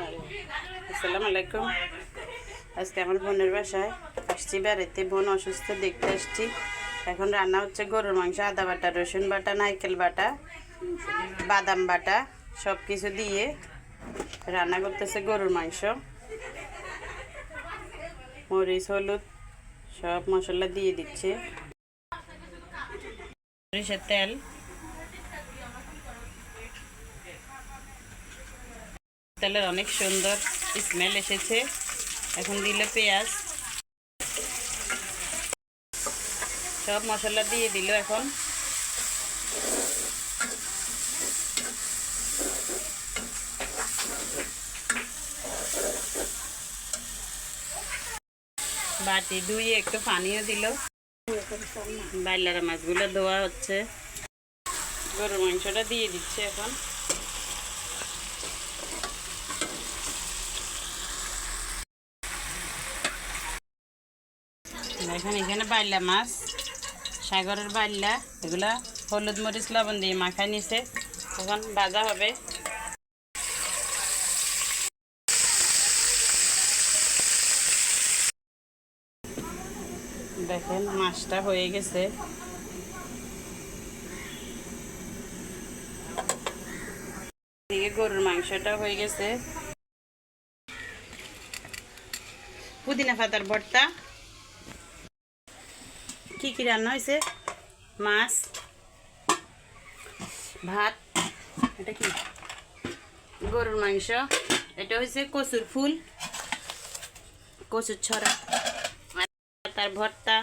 আসসালামু আলাইকুম। আজকে আমার বোনের বাসায় আসছি বেড়াইতে। বোন অসুস্থ, দেখতে আসছি। এখন রান্না হচ্ছে গরুর মাংস, আদা বাটা, রসুন বাটা, নারকেল বাটা, বাদাম বাটা সব কিছু দিয়ে রান্না করতেছে গরুর মাংস। মরিচ, হলুদ সব মশলা দিয়ে দিচ্ছে। সরিষার তেল, তেলের অনেক সুন্দর স্মেল এসেছে। এখন দিলে পেঁয়াজ, সব মশলা দিয়ে দিল। এখন বাটি ধুয়ে একটু পানিও দিল। বাইলার মাছগুলো ধোয়া হচ্ছে। গরুর মাংসটা দিয়ে দিচ্ছে। এখন এখানে বাইলা মাছ, সাগরের বাইলা, এগুলা হলুদ মরিচ লবণ দিয়ে মাখায় নিছে। এখন ভাজা হবে। দেখেন মাছটা হয়ে গেছে। এদিকে গরুর মাংসটা হয়ে গেছে। পুদিনা পাতার ভর্তা। কি কি রান্না হয়েছে? মাছ, ভাত, এটা কি গরুর মাংস, এটা হয়েছে কচুর ফুল, কচুর ছড়া, তার ভর্তা।